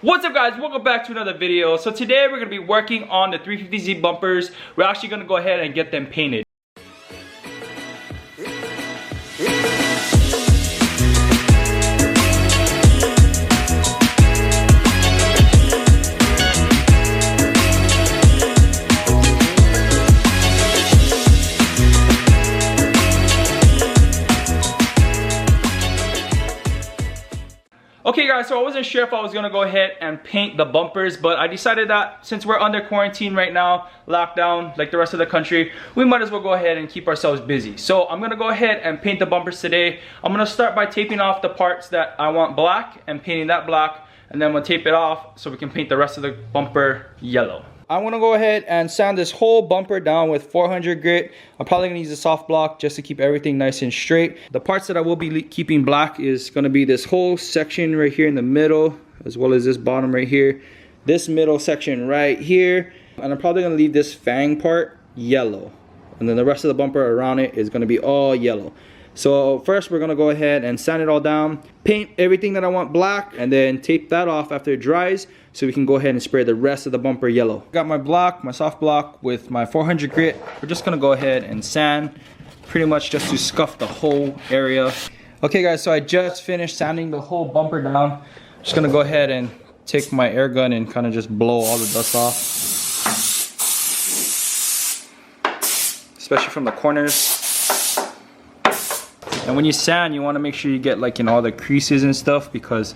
What's up guys, welcome back to another video. So today we're going to be working on the 350Z bumpers. We're actually going to go ahead and get them painted. Okay guys, so I wasn't sure if I was gonna go ahead and paint the bumpers, but I decided that since we're under quarantine right now, lockdown like the rest of the country, we might as well go ahead and keep ourselves busy. So I'm gonna go ahead and paint the bumpers today. I'm gonna start by taping off the parts that I want black and painting that black, and then I'm gonna tape it off so we can paint the rest of the bumper yellow. I'm gonna go ahead and sand this whole bumper down with 400 grit. I'm probably gonna use a soft block just to keep everything nice and straight. The parts that I will be keeping black is gonna be this whole section right here in the middle, as well as this bottom right here, this middle section right here, and I'm probably gonna leave this fang part yellow, and then the rest of the bumper around it is gonna be all yellow. So first we're gonna go ahead and sand it all down, paint everything that I want black, and then tape that off after it dries so we can go ahead and spray the rest of the bumper yellow. Got my block, my soft block with my 400 grit. We're just gonna go ahead and sand pretty much just to scuff the whole area. Okay guys, so I just finished sanding the whole bumper down. Just gonna go ahead and take my air gun and kind of just blow all the dust off, especially from the corners. And when you sand, you want to make sure you get like in all the creases and stuff, because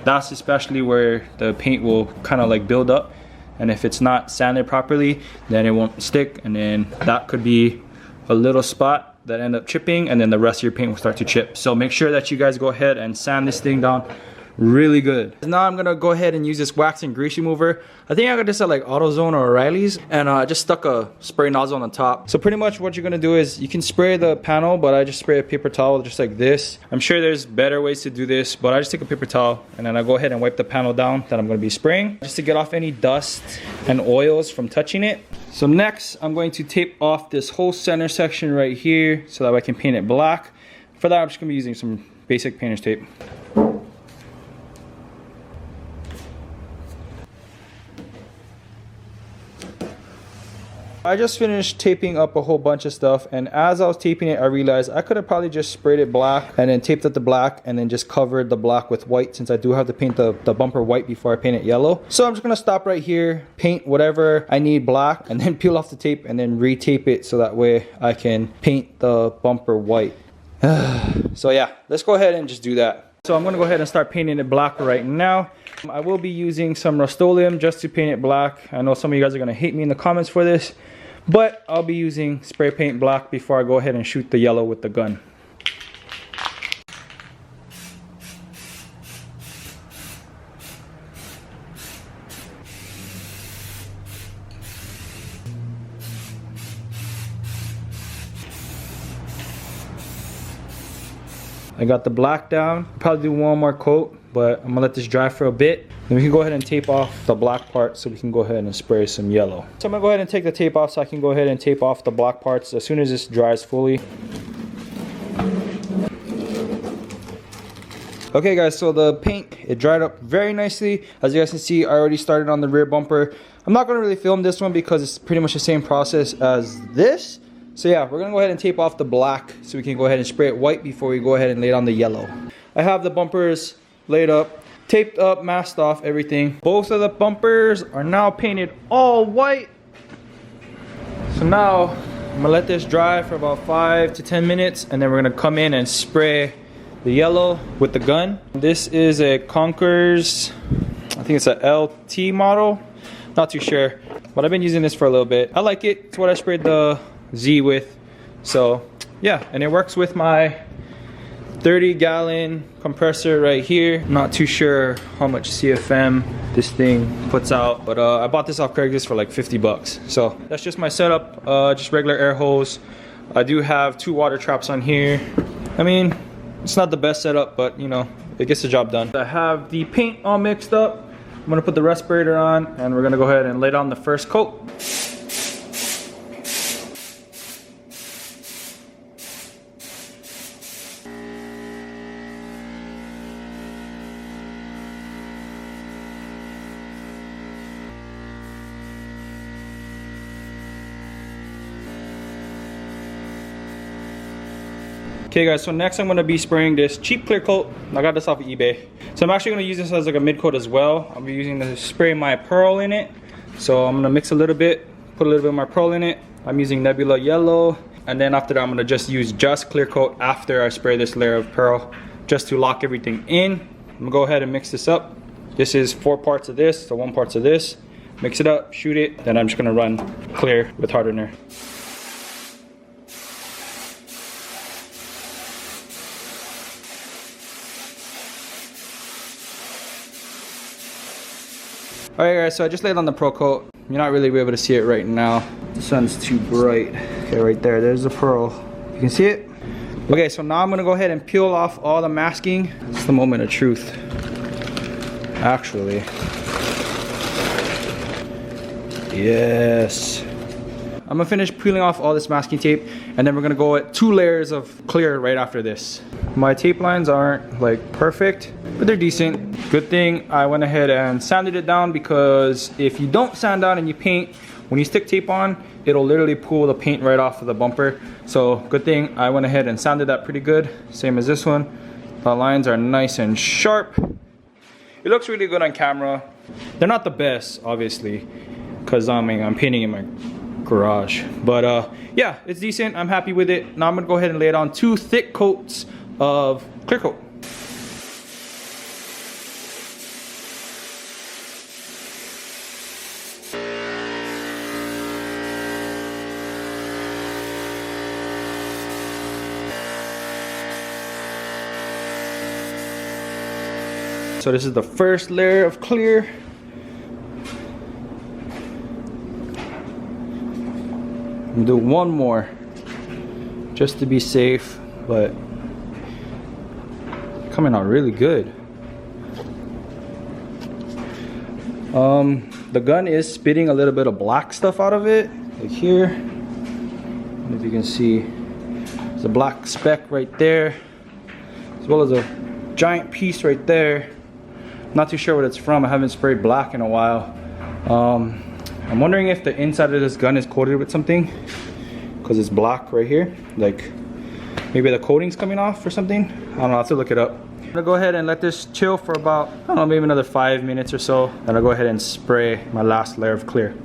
that's especially where the paint will kind of like build up, and if it's not sanded properly, then it won't stick, and then that could be a little spot that end up chipping, and then the rest of your paint will start to chip. So make sure that you guys go ahead and sand this thing down really good. Now I'm gonna go ahead and use this wax and grease remover. I think I got this at like AutoZone or O'Reilly's, and I just stuck a spray nozzle on the top. So pretty much what you're gonna do is you can spray the panel, but I just spray a paper towel just like this. I'm sure there's better ways to do this, but I just take a paper towel and then I go ahead and wipe the panel down that I'm gonna be spraying, just to get off any dust and oils from touching it. So next I'm going to tape off this whole center section right here so that I can paint it black. For that I'm just gonna be using some basic painter's tape. I just finished taping up a whole bunch of stuff, and as I was taping it I realized I could have probably just sprayed it black and then taped up the black and then just covered the black with white, since I do have to paint the bumper white before I paint it yellow. So I'm just gonna stop right here, paint whatever I need black, and then peel off the tape and then re-tape it so that way I can paint the bumper white. So yeah, let's go ahead and just do that. So I'm gonna go ahead and start painting it black right now. I will be using some Rust-Oleum just to paint it black. I know some of you guys are gonna hate me in the comments for this, but I'll be using spray paint black before I go ahead and shoot the yellow with the gun. I got the black down. Probably do one more coat, but I'm gonna let this dry for a bit. Then we can go ahead and tape off the black part so we can go ahead and spray some yellow. So I'm gonna go ahead and take the tape off so I can go ahead and tape off the black parts as soon as this dries fully. Okay guys, so the paint, it dried up very nicely. As you guys can see, I already started on the rear bumper. I'm not gonna really film this one because it's pretty much the same process as this. So yeah, we're gonna go ahead and tape off the black so we can go ahead and spray it white before we go ahead and lay on the yellow. I have the bumpers laid up, taped up, masked off everything. Both of the bumpers are now painted all white. So now I'm gonna let this dry for about 5 to 10 minutes, and then we're gonna come in and spray the yellow with the gun. This is a Conquer's, I think it's a LT model, not too sure, but I've been using this for a little bit. I like it. It's what I sprayed the Z with. So yeah, and it works with my 30-gallon compressor right here. Not too sure how much CFM this thing puts out, but I bought this off Craigslist for like 50 bucks. So that's just my setup, just regular air hose. I do have 2 water traps on here. I mean, it's not the best setup, but you know, it gets the job done. I have the paint all mixed up. I'm gonna put the respirator on, and we're gonna go ahead and lay down the first coat. Okay guys, so next I'm going to be spraying this cheap clear coat. I got this off of eBay. So I'm actually going to use this as like a mid coat as well. I'll be using to spray my pearl in it. So I'm going to mix a little bit, put a little bit of my pearl in it. I'm using Nebula Yellow. And then after that I'm going to just use clear coat after I spray this layer of pearl, just to lock everything in. I'm going to go ahead and mix this up. This is 4 parts of this, so 1 part of this. Mix it up, shoot it, then I'm just going to run clear with hardener. Alright guys, so I just laid on the Pro Coat. You're not really able to see it right now. The sun's too bright. Okay, right there, there's the pearl. You can see it? Okay, so now I'm gonna go ahead and peel off all the masking. It's the moment of truth. Actually. Yes. I'm gonna finish peeling off all this masking tape, and then we're gonna go at 2 layers of clear right after this. My tape lines aren't like perfect, but they're decent. Good thing I went ahead and sanded it down, because if you don't sand down and you paint, when you stick tape on, it'll literally pull the paint right off of the bumper. So good thing I went ahead and sanded that pretty good. Same as this one. The lines are nice and sharp. It looks really good on camera. They're not the best, obviously, because I'm painting in my garage. But yeah, it's decent. I'm happy with it. Now I'm gonna go ahead and lay it on 2 thick coats of clear coat. So this is the first layer of clear. I'm gonna do 1 more just to be safe, but coming out really good. The gun is spitting a little bit of black stuff out of it, like here. And if you can see, there's a black speck right there, as well as a giant piece right there. Not too sure what it's from. I haven't sprayed black in a while. I'm wondering if the inside of this gun is coated with something, because it's black right here. Like maybe the coating's coming off or something. I don't know, I'll have to look it up. I'm gonna go ahead and let this chill for about, I don't know, maybe another 5 minutes or so. Then I'll go ahead and spray my last layer of clear.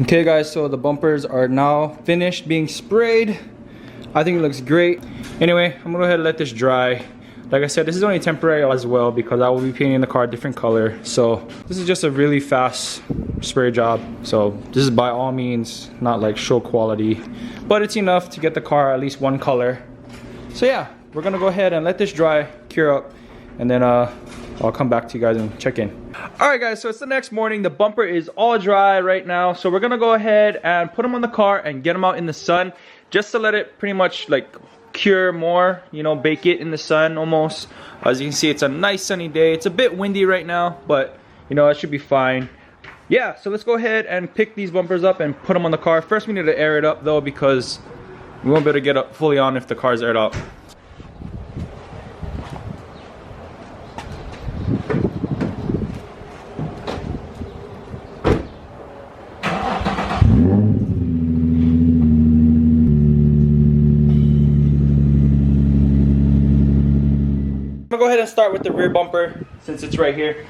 Okay guys, so the bumpers are now finished being sprayed. I think it looks great. Anyway, I'm gonna go ahead and let this dry. Like I said, this is only temporary as well, because I will be painting the car a different color. So this is just a really fast spray job. So this is by all means not like show quality, but it's enough to get the car at least 1 color. So yeah, we're gonna go ahead and let this dry, cure up, and then I'll come back to you guys and check in. Alright guys, so it's the next morning. The bumper is all dry right now. So we're gonna go ahead and put them on the car and get them out in the sun, just to let it pretty much like cure more, you know, bake it in the sun almost. As you can see, it's a nice sunny day. It's a bit windy right now, but you know, it should be fine. Yeah, so let's go ahead and pick these bumpers up and put them on the car. First we need to air it up though, because we won't be able to get up fully on if the car's aired out. I'm gonna go ahead and start with the rear bumper since it's right here.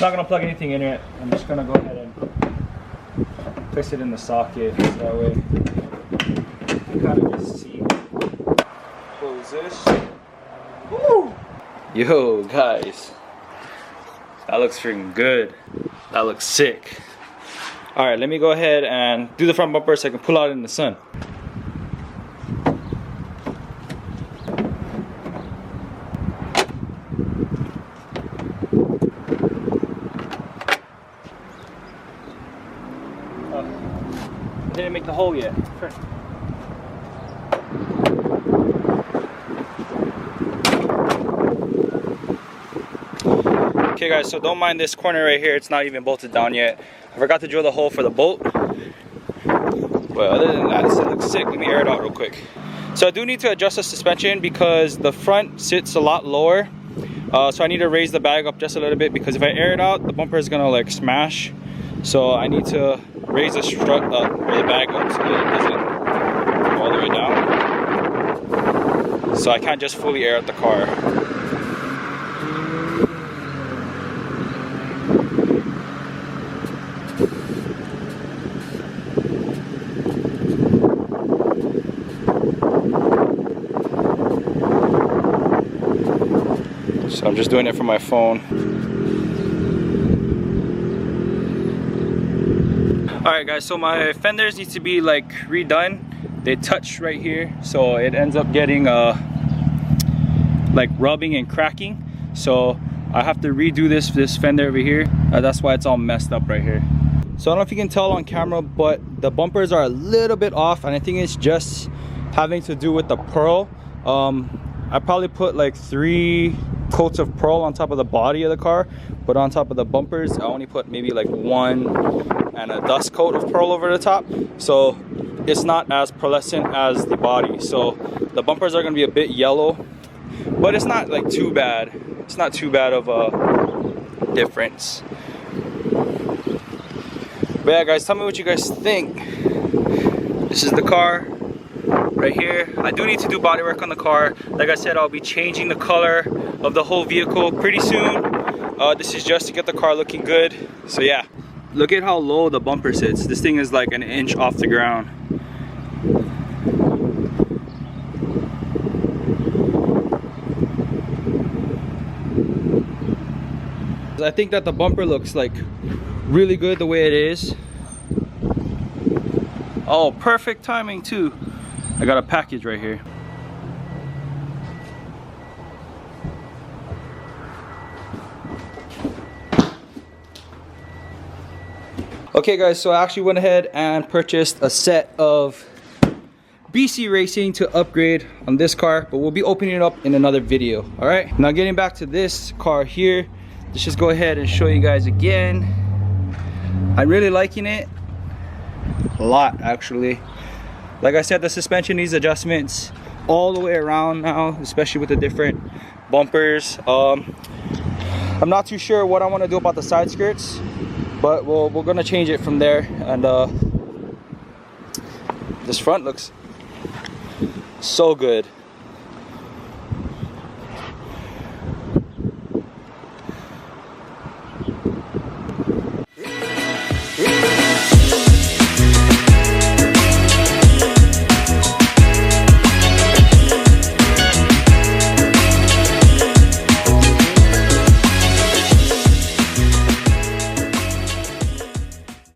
Not gonna plug anything in it. I'm just gonna go ahead and place it in the socket so that way you kind of just see. Close this. Woo! Yo guys, that looks freaking good. That looks sick. Alright, let me go ahead and do the front bumper so I can pull out in the sun. make the hole yet. Okay guys, so don't mind this corner right here, it's not even bolted down yet. I forgot to drill the hole for the bolt. But other than that, this looks sick. Let me air it out real quick. So I do need to adjust the suspension because the front sits a lot lower. So I need to raise the bag up just a little bit because if I air it out, the bumper is gonna like smash. So I need to raise the strut up or the bag up so that it doesn't go all the way down. So I can't just fully air out the car. So I'm just doing it from my phone. Alright guys, so my fenders need to be like redone. They touch right here, so it ends up getting like rubbing and cracking. So I have to redo this fender over here. That's why it's all messed up right here. So I don't know if you can tell on camera, but the bumpers are a little bit off, and I think it's just having to do with the pearl. I probably put like 3 coats of pearl on top of the body of the car, but on top of the bumpers I only put maybe like 1 and a dust coat of pearl over the top, so it's not as pearlescent as the body. So the bumpers are going to be a bit yellow, but it's not like too bad. It's not too bad of a difference. But yeah guys, tell me what you guys think. This is the car right here. I do need to do body work on the car. Like I said, I'll be changing the color of the whole vehicle pretty soon. This is just to get the car looking good. So yeah, look at how low the bumper sits. This thing is like an inch off the ground. I think that the bumper looks like really good the way it is. Oh, perfect timing too. I got a package right here. Okay guys, so I actually went ahead and purchased a set of BC Racing to upgrade on this car, but we'll be opening it up in another video. All right, now getting back to this car here, let's just go ahead and show you guys again. I'm really liking it a lot actually. Like I said, the suspension needs adjustments all the way around now, especially with the different bumpers. I'm not too sure what I want to do about the side skirts, but we're gonna change it from there. And this front looks so good.